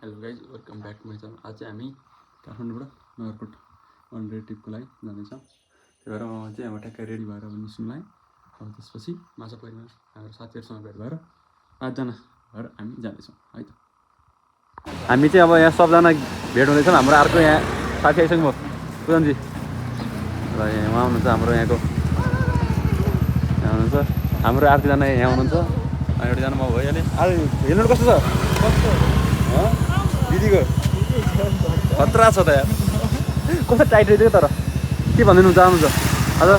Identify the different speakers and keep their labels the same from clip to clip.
Speaker 1: Hello guys welcome back to my channel. आज चाहिँ हामी काठमाडौँबाट नगरकोट वान डे ट्रिपको लागि जाँदैछौँ। त्यही भएर म चाहिँ अब ट्याक्कै रेडी भएर निस्कुनुलाई अब त्यसपछि माछा परिवार हाम्रो साथीहरूसँग भेट भएर 5 जना भएर हामी जाँदैछौँ है त। हामी चाहिँ अब यहाँ सबजना भेट हुँदैछौँ। हाम्रो अर्को यहाँ साथी आइसक्नु भयो पुजनजी र उहाँ हुनुहुन्छ हाम्रो यहाँको यहाँ हुनुहुन्छ हाम्रो 8जना यहाँ हुनुहुन्छ। एउटाजना म भइहालेँ। आज हेर्नु कस्तो छ दिदीको खतरा छ त यार। कस्तो टाइट रहेछ तर के भनिदिनु चाहनुहुन्छ? हजुर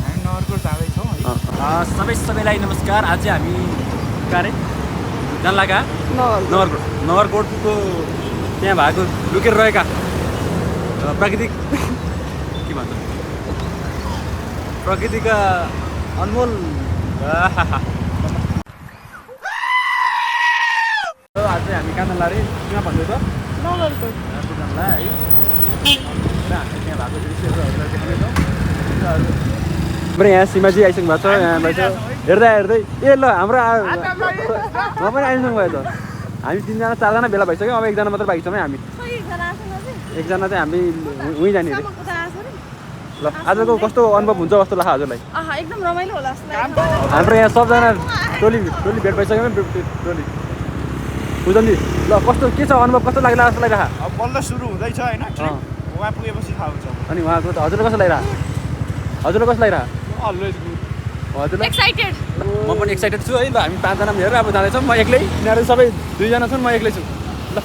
Speaker 2: हामी नगरकोट जाँदैछौँ है।
Speaker 1: सबैलाई नमस्कार। आज चाहिँ हामी कहाँ रे जान लागा नगरकोटको त्यहाँ भएको लुकेर रहेका प्राकृतिक के भन्छ प्रकृतिका अनमोल आज चाहिँ हामी कहाँ जान्ला रे कहाँ भन्दै छ नगरकोट जान्ला है। हामी त्यहाँ भएको दृश्यहरूलाई देख्दैछौँ। हाम्रो यहाँ सीमाजी आइसक्नु भएको छ। यहाँ हेर्दै ए ल हाम्रो म पनि आइसक्नु भयो त। हामी 3जना 4जना भेला भइसक्यो। अब 1जना मात्र बाँकी छौँ है हामी। एकजना चाहिँ हामी उहीँ जाने अरे। ल आजको कस्तो अनुभव हुन्छ जस्तो लाग्छ हजुरलाई?
Speaker 3: एकदम रमाइलो होला।
Speaker 1: हाम्रो यहाँ सबजना टोली भेट भइसक्यो टोली पुजनजी। ल कस्तो के छ अनुभव कस्तो लाग्ला जस्तो लागिरहेको?
Speaker 2: अब बल्ल सुरु हुँदैछ होइन, वहाँ पुगेपछि थाहा हुन्छ।
Speaker 1: अनि उहाँको हजुरलाई कस्तो लागिरहेको? हजुरलाई कस्तो लागिरहेको? हजुरलाई
Speaker 3: एक्साइटेड।
Speaker 1: म पनि एक्साइटेड छु है। ल हामी 5 जना हेरेर अब जाँदैछौँ। म एक्लै, यिनीहरू सबै 2 जना छन्, म एक्लै छु। ल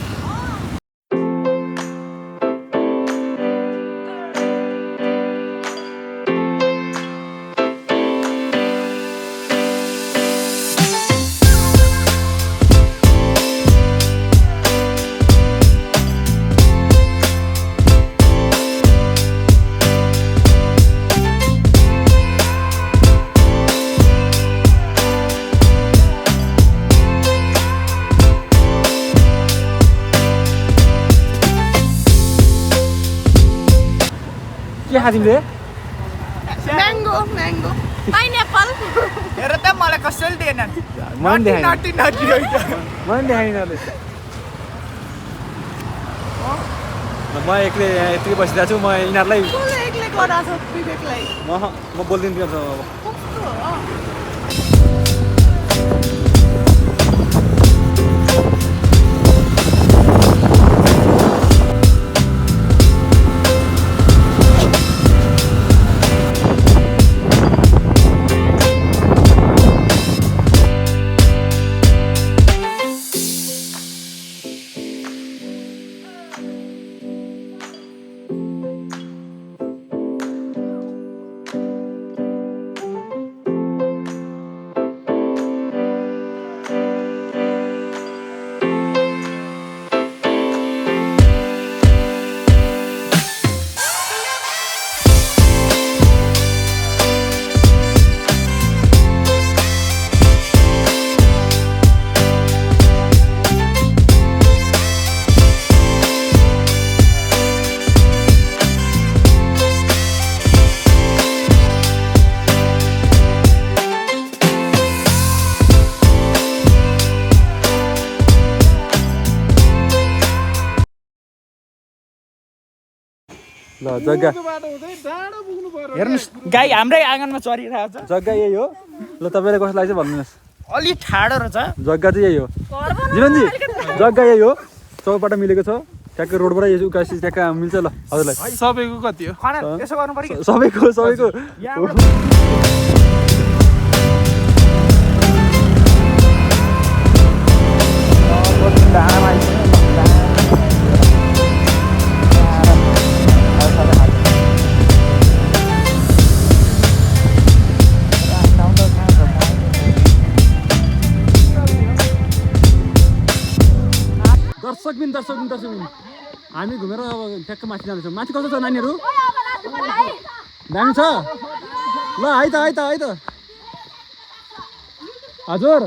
Speaker 1: के खा तिमीले?
Speaker 3: Mango pineapple.
Speaker 2: हेर त मलाई कसैले दिएनन्।
Speaker 1: मैले देखाएँ
Speaker 2: नाटी
Speaker 1: मैले देखाएँ यिनीहरूले। म एक्लै यहाँ यतिकै बसिरहेको छु। म यिनीहरूलाई
Speaker 3: एक्लै गराछ विवेकलाई।
Speaker 1: म बोलिदिनु पर्छ अब।
Speaker 3: कस्तो हो?
Speaker 1: ल जग्गा
Speaker 2: हेर्नुहोस् गाई हाम्रै आँगनमा चरिरहेको छ।
Speaker 1: जग्गा यही हो। ल तपाईँलाई कस्तो लाग्छ भन्नुहोस्?
Speaker 2: अलि ठाडो रहेछ।
Speaker 1: जग्गा चाहिँ यही हो जीवनजी। जग्गा यही हो, चौकबाट मिलेको छ। ट्याक्कै रोडबाट यसो उकासी ट्याक्क मिल्छ। ल हजुरलाई
Speaker 2: सबैको कति हो खाना यसो गर्नु पर्यो।
Speaker 1: सबैको दर्शक हामी घुमेर अब ट्याक्क माथि जाँदैछौँ। माथि कस्तो छ नानीहरू? दामी छ। ल है त हजुर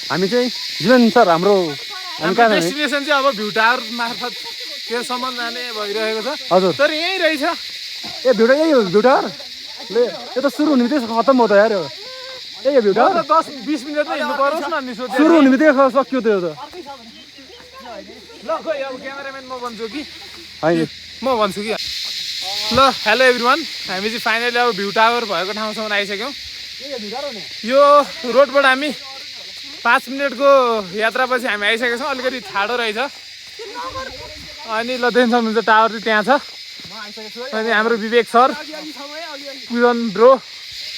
Speaker 1: हामी चाहिँ जीवन सर हाम्रो
Speaker 2: डेस्टिनेसन चाहिँ अब भ्यू टावर मार्फत त्यससम्म जाने भइरहेको छ।
Speaker 1: हजुर
Speaker 2: तर यहीँ रहेछ।
Speaker 1: ए भ्यू टावर यही हो। भ्यू टावर ल यो त सुरु हुने बित्तिकै खत्तम हो त यार।
Speaker 4: ए भ्यू टावर
Speaker 2: 10-20 मिनेट त हिँड्नु परोस् न नि सोचे
Speaker 4: सुरु हुने बित्तिकै सकियो त्यो त
Speaker 2: ल खोइ अब क्यामेराम्यान म भन्छु कि
Speaker 4: होइन
Speaker 2: म भन्छु कि ल हेलो एभ्रिवान हामी चाहिँ फाइनली अब भ्यू टावर भएको ठाउँसम्म आइसक्यौँ यो रोडबाट हामी 5 मिनटको यात्रापछि हामी आइसकेका छौँ अलिकति ठाडो रहेछ अनि ल देख्न सक्नुहुन्छ टावर चाहिँ त्यहाँ छ अनि हाम्रो विवेक सर पुरन ब्रो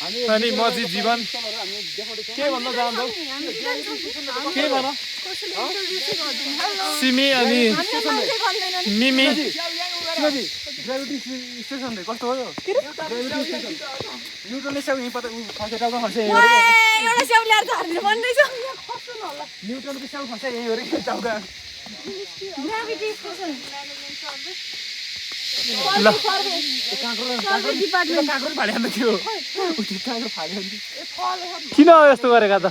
Speaker 2: अनि म चाहिँ जीवन के भन्न चाहन्छौ के भन सिमी अनि मिमी
Speaker 4: ग्राभिटी स्टेसन रे कस्तो हो यो न्युट्रनले स्याउ यही पता खसे टाउको खसे
Speaker 3: एउटा स्याउ ल्याएर झर्ने भन्दैछ
Speaker 4: न्युट्रनको स्याउ खसे यही हो रे टाउका
Speaker 3: ग्राभिटी स्टेसन
Speaker 2: ल
Speaker 4: काँक्रो फाल्यो थियो काँक्रो फाल्यो
Speaker 2: किन यस्तो गरेका त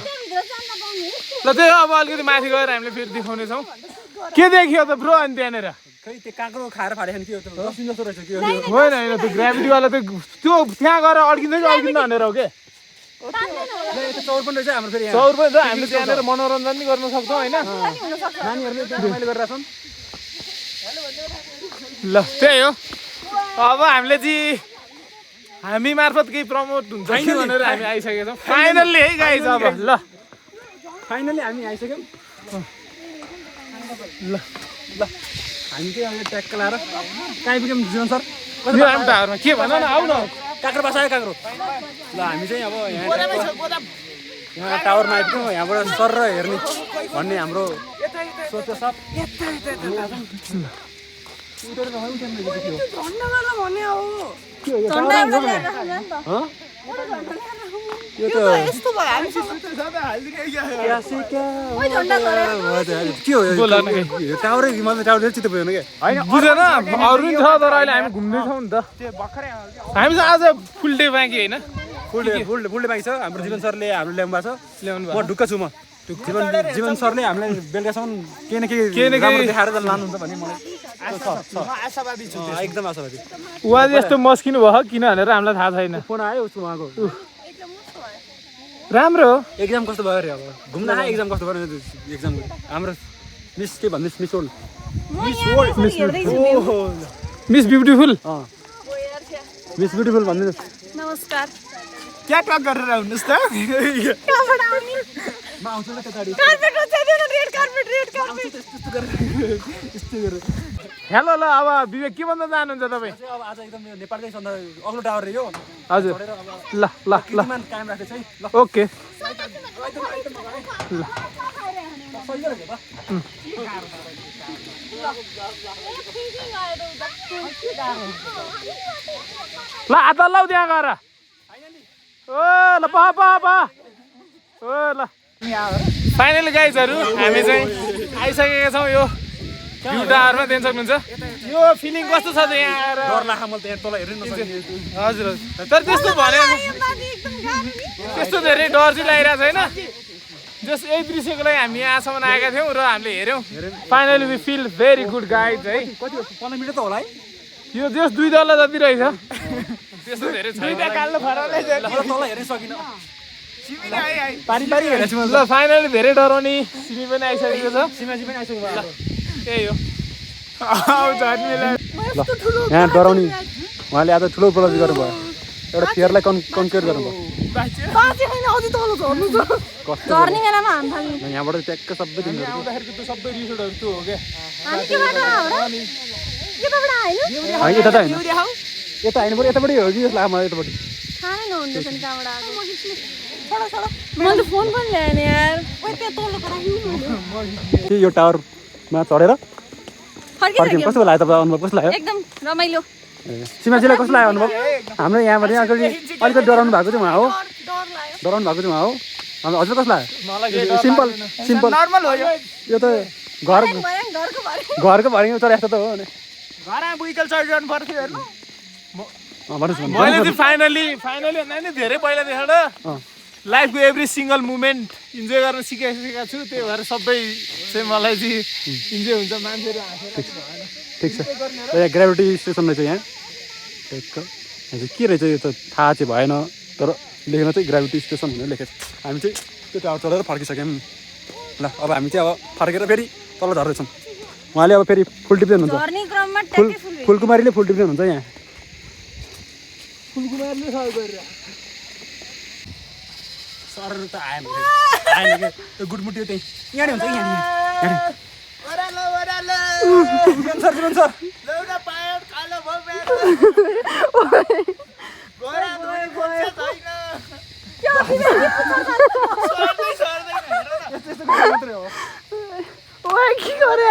Speaker 2: ल त्यही अब अलिकति माथि गएर हामीले फेरि देखाउनेछौँ के देखियो त ब्रो अनि त्यहाँनिर
Speaker 4: खै त्यो काँक्रो खाएर फाल्यो नि के हो त रसिन जस्तो रहेछ के हो
Speaker 2: होइन होइन त्यो ग्राभिटीवाला त्यो त्यहाँ गएर अड्किँदै भनेर हो के
Speaker 4: यता चौर पनि रहेछ हाम्रो फेरि यहाँ
Speaker 2: चौर पनि छ हामीले त्यहाँनिर मनोरञ्जन पनि गर्न सक्छौँ होइन
Speaker 4: नानीहरूले त्यहाँ रमाइलो गरिरहेको छन्
Speaker 2: ल त्यही हो अब हामीले चाहिँ हामी मार्फत केही प्रमोट हुन्छ कि भनेर हामी आइसकेका छौँ फाइनल्ली है गाइज अब ल
Speaker 4: फाइनली हामी आइसक्यौँ ल ल हामी चाहिँ अब ट्याक्क लाएर कहाँ आइपुग्यौँ जीवन सर
Speaker 2: यो हामी टावरमा के भन न आऊ न
Speaker 4: काँक्रो बसायो काँक्रो ल हामी चाहिँ अब यहाँ टावरमा आइपुग्यौँ यहाँबाट सर र हेर्ने भन्ने हाम्रो सोच छ यो त
Speaker 3: यस्तो भयो हामी
Speaker 4: के हो टावरै मतलब टावर चित्त भयो क्या
Speaker 2: होइन बुझेन अरू पनि छ तर अहिले हामी घुम्दैछौँ नि त हामी चाहिँ आज फुल डे बाँकी होइन
Speaker 4: फुल डे बाँकी छ हाम्रो जीवन सरले हाम्रो ल्याउनु भएको छ
Speaker 2: ल्याउनु
Speaker 4: म ढुक्क छु म जीवन सरले हामीलाई बेलुकासम्म केही न केही
Speaker 2: न केही
Speaker 4: देखाएर लानुहुन्छ भन्ने मलाई आशावादी छु एकदम आशावादी
Speaker 2: उहाँ चाहिँ यस्तो मस्किनु भयो किन भनेर हामीलाई थाहा छैन
Speaker 4: फोन आयो उसको उहाँको
Speaker 2: राम्रो हो
Speaker 4: एक्जाम कस्तो भयो अरे अब घुम्न आयो एक्जाम कस्तो भयो एक्जाम हाम्रो मिस के भन्दैछ miss world
Speaker 2: miss beautiful
Speaker 4: miss beautiful भन्दैछ
Speaker 3: नमस्कार
Speaker 2: क्या टक गरेर आउनुहोस् त
Speaker 3: कहाँबाट आउने
Speaker 4: म आउँछु ल त्यताडी
Speaker 3: कार्पेट उचाइदियो न रेड कार्पेट
Speaker 2: हेलो ल अब विवेक के भन्न चाहनुहुन्छ तपाईँ
Speaker 4: अब आज एकदम नेपालकै सन्दा अग्लो टावर रे यो
Speaker 2: हजुर ल ल ल
Speaker 4: कायम राख्दैछ है ल
Speaker 2: ओके ल हात लाउ त्यहाँ गएर ओ ल पा ओ ल फाइनली गाइजहरू हामी चाहिँ आइसकेका छौँ यो भ्यू टावरमा देख्न सक्नुहुन्छ यो फिलिङ कस्तो छ त यहाँ आएर
Speaker 4: डर लाग्छ मलाई त्यहाँ तल हेर्नु नसक्ने
Speaker 2: हजुर तर त्यस्तो भने त्यस्तो धेरै डर चाहिँ लागिरहेको छैन जस यही दृश्यको लागि हामी यहाँसम्म आएका थियौँ र हामीले हेऱ्यौँ finally we feel very good guide है
Speaker 4: कति 15 मिनेट त होला है
Speaker 2: यो जस 2 तला जति रहेछ त्यस्तो धेरै छैन कालो फराउलै छ
Speaker 4: तल हेर्न सकिन
Speaker 2: पानी हेरेछु ल फाइनली धेरै डराउने सिमी पनि आइसकेको छ
Speaker 4: सिमाजी पनि आइसक्नु भयो
Speaker 2: त्यही हो
Speaker 4: यहाँ डराउने उहाँले आज ठुलो उपलब्धि गर्नुभयो एउटा फियरलाई कन्क्युर गर्नुभयो
Speaker 3: झर्ने बेलामा हाम थाल्ने
Speaker 4: यहाँबाट ट्याक्क सबै दिनु
Speaker 2: आउँदाखेरिको त सबै रिसोर्टहरू त्यो हो क्या
Speaker 3: हामी केबाट आयो
Speaker 4: यता त होइन यता होइन बरु यतापट्टि हो कि जस्तो लाग्यो मलाई यतापट्टि
Speaker 3: थाहा नै नहुन्छ नि कहाँबाट आएको मैले फोन पनि ल्याएन यार
Speaker 4: यो टावरमा चढेर फर्किनु कस्तो लाग्यो तपाईँ अनुभव कस्तो लाग्यो
Speaker 3: एकदम रमाइलो
Speaker 4: सीमाजीलाई कस्तो लाग्यो अनुभव हाम्रो यहाँबाट अलिकति डराउनु भएको चाहिँ उहाँ हो डराउनु भएको चाहिँ उहाँ हो हाम्रो हजुर कस्तो लाग्यो सिम्पल
Speaker 2: नर्मल हो
Speaker 4: यो त घरको भरि चढेको त हो
Speaker 2: घर बुइकल चढिरहनु पर्थ्यो हेर्नु
Speaker 4: भन्नुहोस्
Speaker 2: मैले चाहिँ फाइनली भन्दा नि धेरै पहिला देखेर लाइफको एभ्री सिङ्गल मुमेन्ट इन्जोय गर्न सिकेको छु त्यही भएर सबै चाहिँ मलाई चाहिँ इन्जोय हुन्छ मान्छेहरू
Speaker 4: ठिक छ यहाँ ग्राभिटी स्टेसन रहेछ यहाँ ठिक के रहेछ यो त थाहा चाहिँ भएन तर
Speaker 1: लेखेर चाहिँ ग्राभिटी स्टेसन भनेर लेखेको छ। हामी चाहिँ त्यो टावर चढेर फर्किसक्यौँ। ल अब हामी चाहिँ अब फर्केर फेरि तल झर्दैछौँ। उहाँले अब फेरि फुल टिप्दै हुनुहुन्छ।
Speaker 3: झर्ने क्रममा
Speaker 1: फुल
Speaker 3: ट्याक्कै फुल
Speaker 1: फुलकुमारीले फुल टिप्दै हुनुहुन्छ यहाँ।
Speaker 2: फुलकुमारले सहयोग गरेर
Speaker 4: सर त आएन के त्यो गुडमुट्यो त्यही यहाँ हुन्छ यहाँ
Speaker 2: जीवन सर
Speaker 3: ओए के गरे